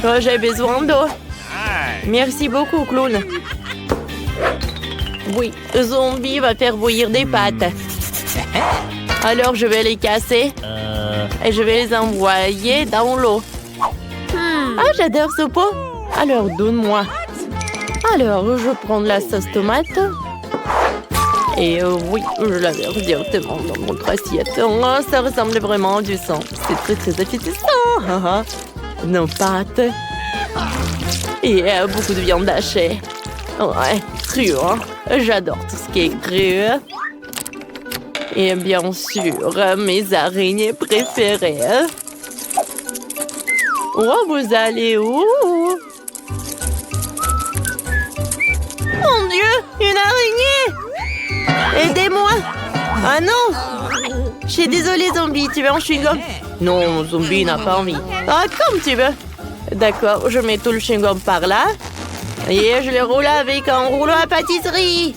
Oh, j'ai besoin d'eau. Merci beaucoup, clown. Oui, Zombie va faire bouillir des pâtes. Alors, je vais les casser. Et je vais les envoyer dans l'eau. Ah, j'adore ce pot. Alors, donne-moi. Alors, je prends de la sauce tomate. Et oui, je la verse directement dans notre assiette. Oh, ça ressemble vraiment à du sang. C'est très appétissant. Nos pâtes. Et beaucoup de viande hachée. Ouais, cru, hein. J'adore tout ce qui est cru. Et bien sûr, mes araignées préférées. Oh, vous allez où? Mon Dieu, une araignée! Aidez-moi! Ah non! Je suis désolée, Zombie, tu veux un chewing-gum? Non, Zombie n'a pas envie. Ah, comme tu veux. D'accord, je mets tout le chewing-gum par là. Et je le roule avec un rouleau à pâtisserie.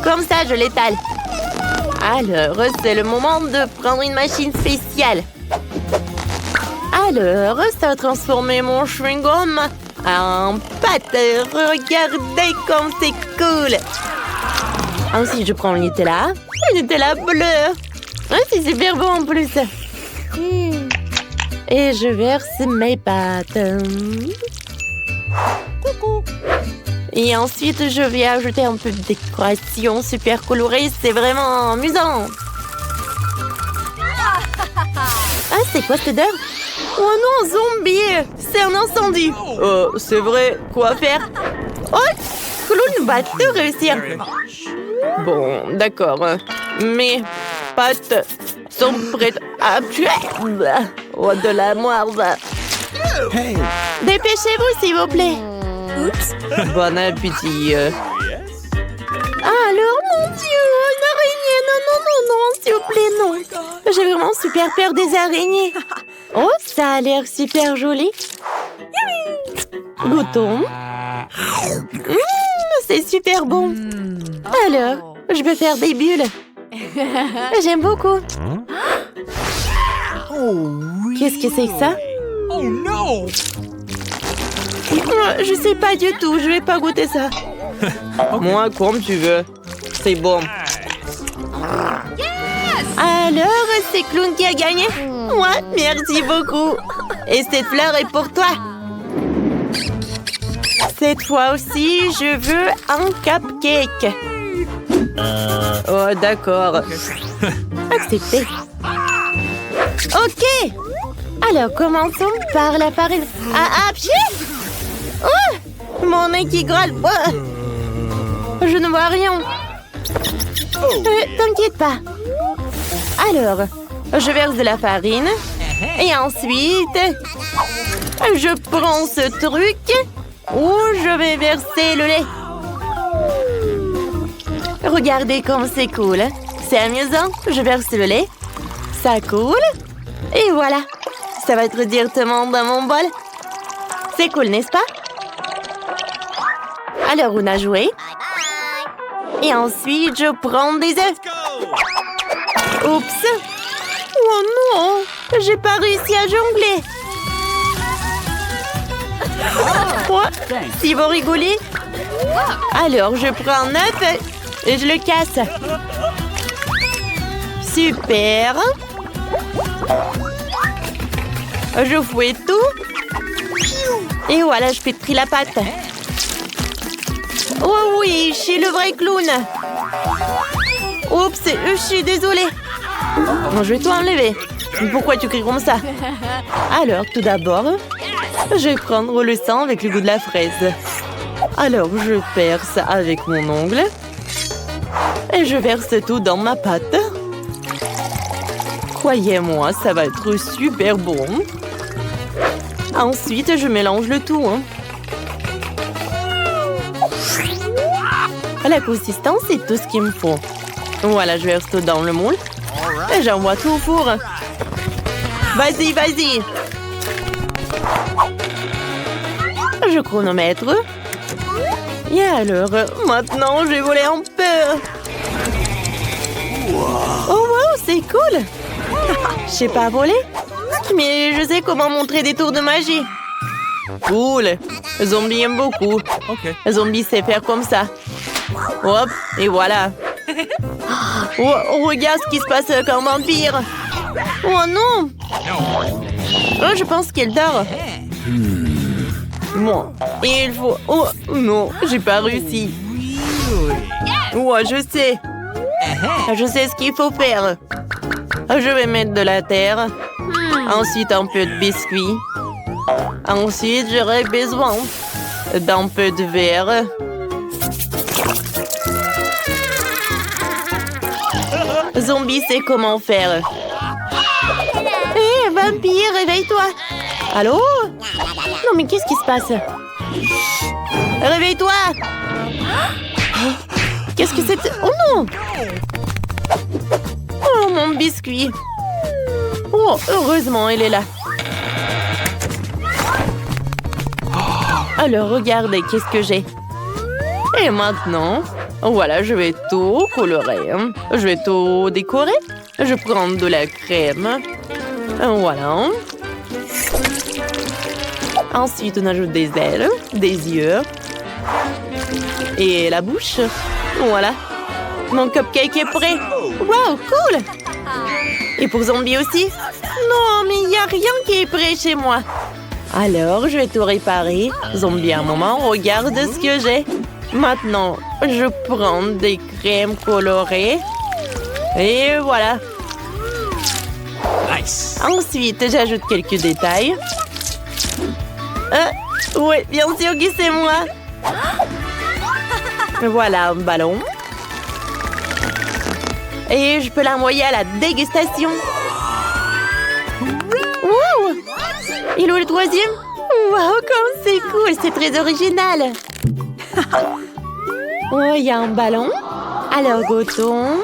Comme ça, je l'étale. Alors, c'est le moment de prendre une machine spéciale. Alors, ça va transformer mon chewing-gum en pâte. Regardez comme c'est cool. Ensuite, je prends le Nutella. Le Nutella bleu. C'est super bon en plus. Et je verse mes pâtes. Coucou. Et ensuite, je vais ajouter un peu de décoration super colorée. C'est vraiment amusant. Ah, c'est quoi cette odeur? Oh non, Zombie! C'est un incendie! C'est vrai, quoi faire? Oh! Clown va tout réussir! Bon, d'accord. Mes pâtes sont prêtes à tuer! Oh, de la merde! Hey. Dépêchez-vous, s'il vous plaît! Oups! Bon appétit! Alors, mon Dieu! Une araignée! Non, non, non, non! S'il vous plaît, non! J'ai vraiment super peur des araignées! Oh, ça a l'air super joli! Goûtons! C'est super bon! Alors, je vais faire des bulles! J'aime beaucoup! Qu'est-ce que c'est que ça? Oh non! Je sais pas du tout, je vais pas goûter ça. Moi, comme tu veux. C'est bon. Alors, c'est Clown qui a gagné? Moi, merci beaucoup. Et cette fleur est pour toi. Cette fois aussi, je veux un cupcake. Oh, d'accord. Accepté. Ok. Alors, commençons par la farine. Ah, pchit! Oh! Mon nez qui grolle. Oh! Je ne vois rien. T'inquiète pas. Alors, je verse de la farine. Et ensuite, je prends ce truc où je vais verser le lait. Regardez comme c'est cool. C'est amusant. Je verse le lait. Ça coule. Et voilà. Ça va être directement dans mon bol. C'est cool, n'est-ce pas? Alors, on a joué. Et ensuite, je prends des œufs. Oups! Oh non! J'ai pas réussi à jongler. Oh, si vous rigolez. Alors, je prends un œuf et je le casse. Super! Je fouette tout. Et voilà, je pétris la pâte. Oh oui, je suis le vrai clown. Oups, je suis désolée. Bon, je vais tout enlever. Pourquoi tu cries comme ça? Alors, tout d'abord, je vais prendre le sang avec le goût de la fraise. Alors, je perce avec mon ongle. Et je verse tout dans ma pâte. Croyez-moi, ça va être super bon. Ensuite, je mélange le tout. La consistance, c'est tout ce qu'il me faut. Voilà, je verse tout dans le moule. Et j'envoie tout au four. Vas-y, vas-y. Je chronomètre. Et alors, maintenant, je vais voler un peu. Oh, wow, c'est cool. Je sais pas voler, mais je sais comment montrer des tours de magie. Cool. Zombie aime beaucoup. Okay. Zombie sait faire comme ça. Hop, et voilà. Oh, regarde ce qui se passe avec un vampire. Oh non. Oh, je pense qu'il dort. Bon, il faut... Oh non, j'ai pas réussi. Oh, je sais. Je sais ce qu'il faut faire. Je vais mettre de la terre. Ensuite, un peu de biscuit. Ensuite, j'aurai besoin d'un peu de verre. Zombie sait comment faire. Hé, vampire, réveille-toi. Allô? Non, mais qu'est-ce qui se passe? Réveille-toi. Qu'est-ce que c'est? Oh non! Oh, mon biscuit. Oh, heureusement, elle est là. Alors, regardez, qu'est-ce que j'ai. Et maintenant, voilà, je vais tout colorer. Je vais tout décorer. Je prends de la crème. Voilà. Ensuite, on ajoute des ailes, des yeux. Et la bouche. Voilà. Mon cupcake est prêt. Wow, cool! Et pour Zombie aussi? Non, mais il n'y a rien qui est prêt chez moi. Alors, je vais tout réparer. Zombie, un moment, regarde ce que j'ai. Maintenant, je prends des crèmes colorées. Et voilà. Nice. Ensuite, j'ajoute quelques détails. Oui, bien sûr que c'est moi. Voilà un ballon. Et je peux l'envoyer à la dégustation. Wow! Il est où le troisième? Wow, comme c'est cool, c'est très original. Oh, il y a un ballon. Alors, goûtons.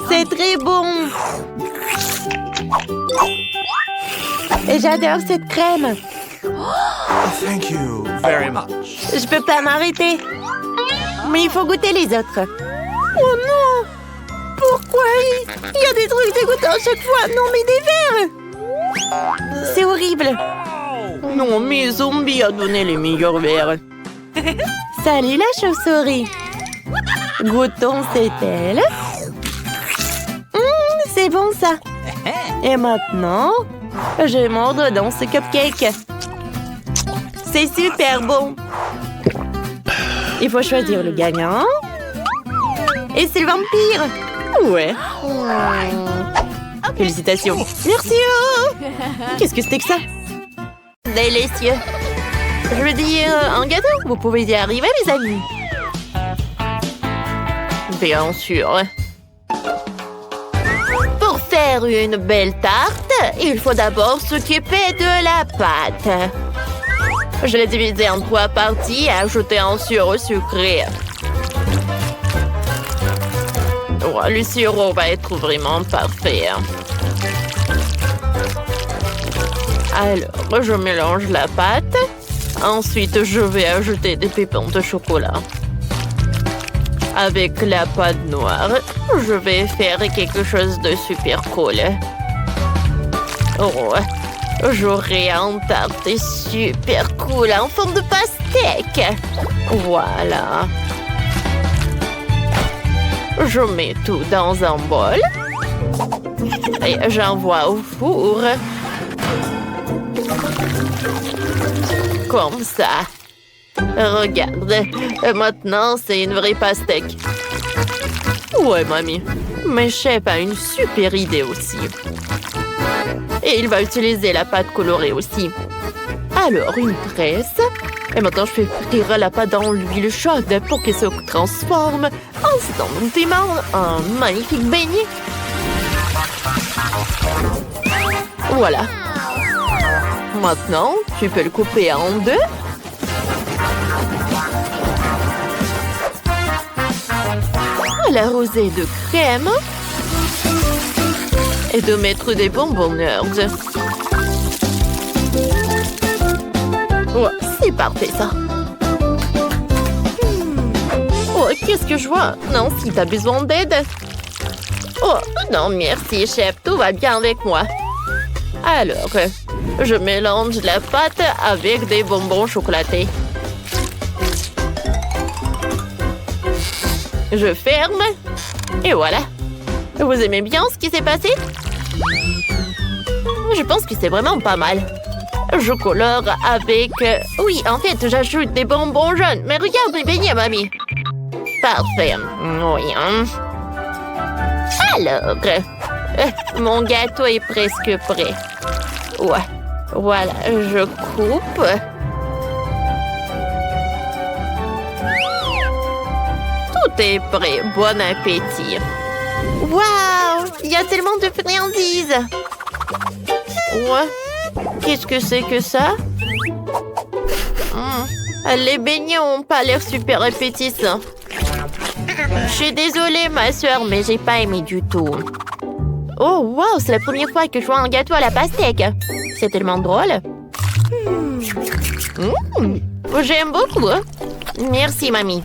C'est très bon. Et j'adore cette crème. Thank you very much. Je peux pas m'arrêter. Mais il faut goûter les autres. Oh non! Pourquoi il y a des trucs dégoûtants à chaque fois? Non, mais des verres! C'est horrible. Non, mais Zombie a donné les meilleurs verres. Salut la chauve-souris. Goûtons cette aile. C'est bon ça. Et maintenant, je vais mordre dans ce cupcake. C'est super bon. Il faut choisir le gagnant. Et c'est le vampire. Ouais. Félicitations. Merci. Qu'est-ce que c'était que ça? Délicieux. Je veux dire, un gâteau. Vous pouvez y arriver, les amis. Bien sûr. Pour faire une belle tarte, il faut d'abord s'occuper de la pâte. Je l'ai divisée en 3 parties et ajouté un sirop sucré. Oh, le sirop va être vraiment parfait. Alors, je mélange la pâte. Ensuite, je vais ajouter des pépins de chocolat. Avec la pâte noire, je vais faire quelque chose de super cool. Oh, j'aurai un tarte super cool en forme de pastèque. Voilà. Je mets tout dans un bol. Parfait, j'envoie au four. Comme ça. Regarde, maintenant c'est une vraie pastèque. Ouais, mamie. Mais chef a une super idée aussi. Et il va utiliser la pâte colorée aussi. Alors, une tresse. Et maintenant, je fais frire la pâte dans l'huile chaude pour qu'elle se transforme instantanément en magnifique beignet. Voilà. Maintenant, tu peux le couper en deux. L'arroser de crème. Et de mettre des bonbons nerds. Ouais, c'est parfait, ça. Oh, qu'est-ce que je vois? Non, si t'as besoin d'aide. Oh, non, merci, chef. Tout va bien avec moi. Alors, je mélange la pâte avec des bonbons chocolatés. Je ferme. Et voilà. Vous aimez bien ce qui s'est passé? Je pense que c'est vraiment pas mal. Je colore avec... Oui, en fait, j'ajoute des bonbons jaunes. Mais regarde mes beignets, mamie. Parfait. Oui. Alors, mon gâteau est presque prêt. Ouais. Voilà, je coupe. Tout est prêt. Bon appétit. Waouh! Il y a tellement de friandises. Ouais. Qu'est-ce que c'est que ça? Les beignets ont pas l'air super appétissants. Je suis désolée, ma soeur, mais j'ai pas aimé du tout. Oh, wow! C'est la première fois que je vois un gâteau à la pastèque. C'est tellement drôle. J'aime beaucoup. Merci, mamie.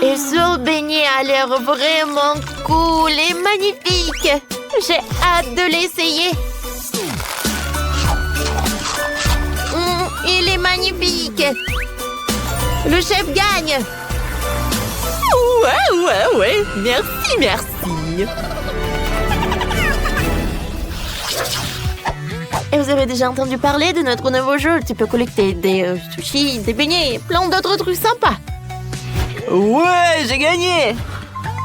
Et ce beignet a l'air vraiment cool et magnifique. J'ai hâte de l'essayer. Il est magnifique. Le chef gagne. Ouais. Merci. Et vous avez déjà entendu parler de notre nouveau jeu? Tu peux collecter des sushis, des beignets, plein d'autres trucs sympas. Ouais, j'ai gagné!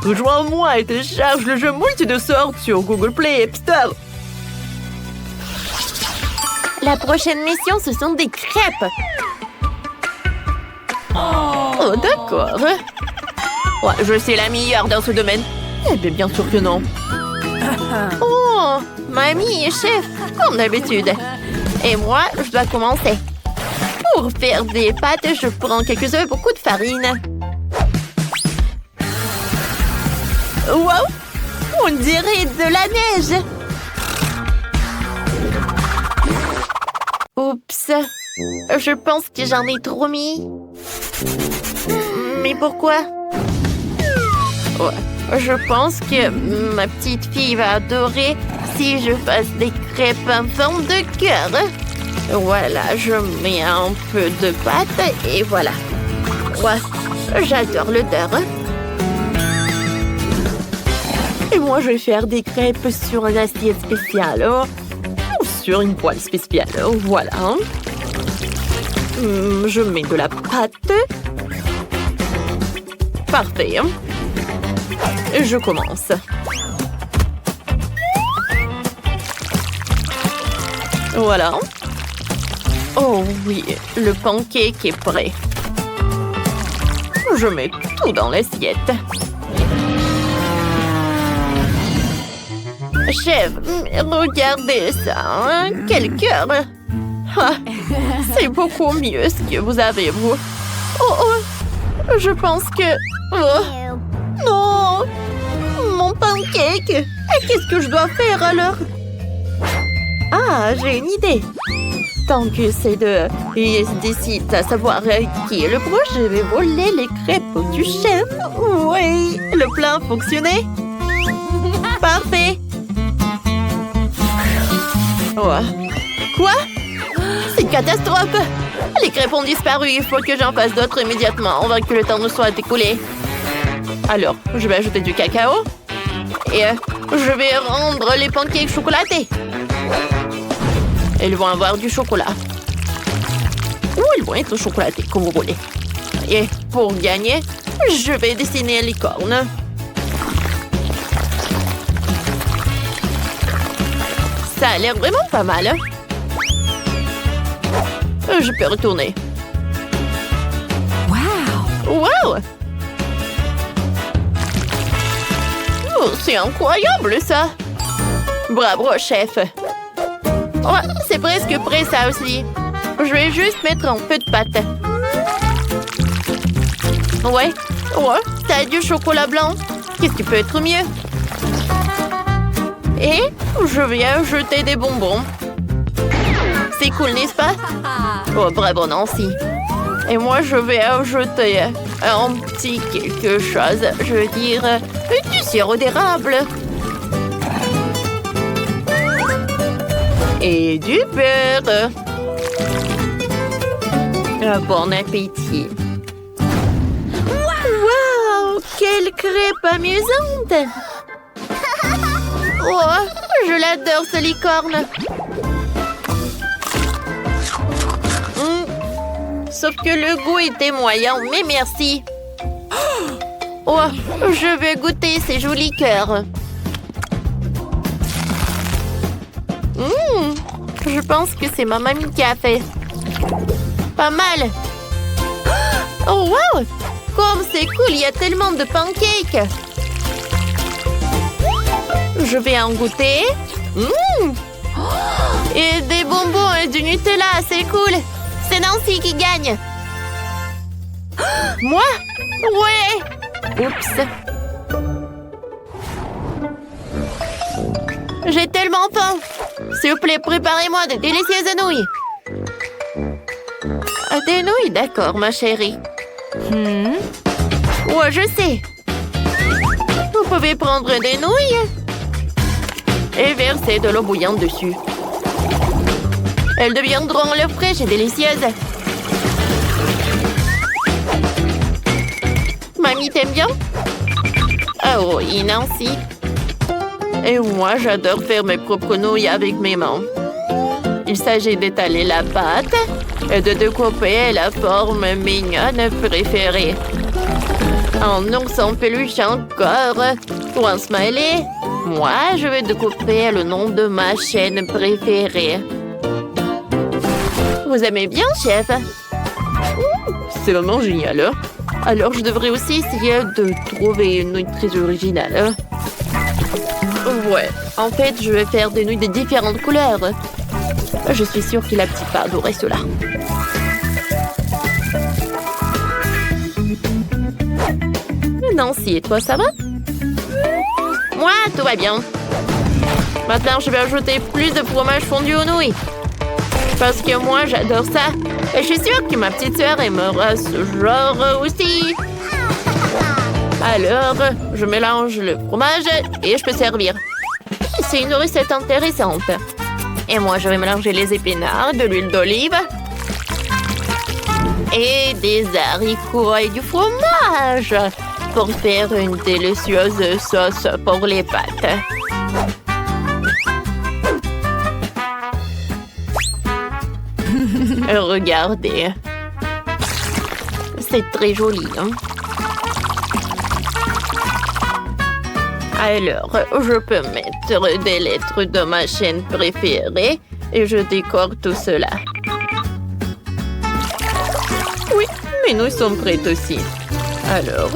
Rejoins-moi et télécharge le jeu multi de sorte sur Google Play et App Store. La prochaine mission, ce sont des crêpes. Oh, d'accord. Ouais, je suis la meilleure dans ce domaine. Eh bien sûr que non. Oh, mamie et chef, comme d'habitude. Et moi, je dois commencer. Pour faire des pâtes, je prends quelques œufs et beaucoup de farine. Wow! On dirait de la neige! Oups! Je pense que j'en ai trop mis. Mais pourquoi? Ouais, je pense que ma petite fille va adorer si je fasse des crêpes en forme de cœur. Voilà, je mets un peu de pâte et voilà. Ouais, j'adore l'odeur. Et moi, je vais faire des crêpes sur une assiette spéciale. Ou sur une poêle spéciale. Voilà. Je mets de la pâte. Parfait. Je commence. Voilà. Oh oui, le pancake est prêt. Je mets tout dans l'assiette. Chef, regardez ça, hein? Quel cœur! Ah, c'est beaucoup mieux ce que vous avez, vous. Oh, je pense que... Oh, non! Mon pancake! Qu'est-ce que je dois faire alors? Ah, j'ai une idée. Tant que c'est de... Il se décide à savoir qui est le pro, je vais voler les crêpes du chef. Oui, le plan a fonctionné. Parfait. Ouais. Quoi? C'est une catastrophe! Les crêpes ont disparu, il faut que j'en fasse d'autres immédiatement avant que le temps ne soit écoulé. Alors, je vais ajouter du cacao. Et je vais rendre les pancakes chocolatés. Ils vont avoir du chocolat. Ou ils vont être chocolatés, comme vous voulez. Et pour gagner, je vais dessiner une licorne. Ça a l'air vraiment pas mal. Je peux retourner. Wow! Oh, c'est incroyable, ça! Bravo, chef! Oh, c'est presque prêt, ça aussi. Je vais juste mettre un peu de pâte. Ouais, ça a du chocolat blanc. Qu'est-ce qui peut être mieux? Et je vais ajouter des bonbons. C'est cool, n'est-ce pas? Oh, bravo, Nancy. Et moi, je vais ajouter un petit quelque chose. Je veux dire, du sirop d'érable. Et du beurre. Bon appétit. Wow! Quelle crêpe amusante! Oh, je l'adore, ce licorne. Sauf que le goût était moyen, mais merci. Oh, je veux goûter ces jolis cœurs. Je pense que c'est ma mamie qui a fait. Pas mal. Oh, wow! Comme c'est cool, il y a tellement de pancakes. Je vais en goûter. Et des bonbons et du Nutella, c'est cool. C'est Nancy qui gagne. Moi? Ouais. Oups. J'ai tellement faim. S'il vous plaît, préparez-moi de délicieuses nouilles. Des nouilles, d'accord, ma chérie. Ouais, je sais. Vous pouvez prendre des nouilles et verser de l'eau bouillante dessus. Elles deviendront l'œuf fraîche et délicieuses. Mamie, t'aimes bien? Oh oui, Nancy. Et moi, j'adore faire mes propres nouilles avec mes mains. Il s'agit d'étaler la pâte et de découper la forme mignonne préférée. Un ours en peluche encore ou un smiley. Moi, je vais découper le nom de ma chaîne préférée. Vous aimez bien, chef? C'est vraiment génial. Alors, je devrais aussi essayer de trouver une nouille très originale. Ouais, en fait, je vais faire des nouilles de différentes couleurs. Je suis sûre que la petite va adorer cela. Nancy, et toi, ça va? Moi, tout va bien. Maintenant, je vais ajouter plus de fromage fondu aux nouilles. Parce que moi, j'adore ça. Et je suis sûre que ma petite sœur aimera ce genre aussi. Alors, je mélange le fromage et je peux servir. C'est une recette intéressante. Et moi, je vais mélanger les épinards, de l'huile d'olive et des haricots et du fromage pour faire une délicieuse sauce pour les pâtes. Regardez. C'est très joli, hein? Alors, je peux mettre des lettres de ma chaîne préférée et je décore tout cela. Oui, mes nouilles sont prêtes aussi. Alors,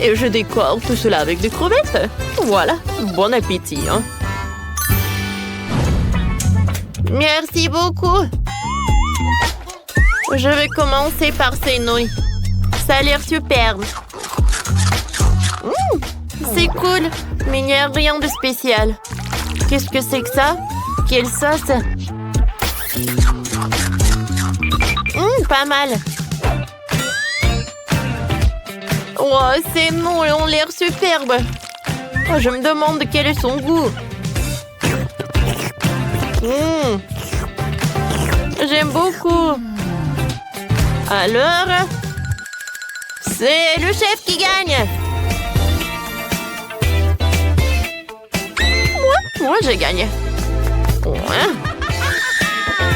et je décore tout cela avec des crevettes. Voilà, bon appétit, hein? Merci beaucoup. Je vais commencer par ces nouilles. Ça a l'air superbe. C'est cool, mais il n'y a rien de spécial. Qu'est-ce que c'est que ça? Quelle sauce? Pas mal. Oh, ces nouilles ont l'air superbes. Oh, je me demande quel est son goût. J'aime beaucoup. Alors, c'est le chef qui gagne. Moi, j'ai gagné. Ouais.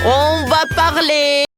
On va parler.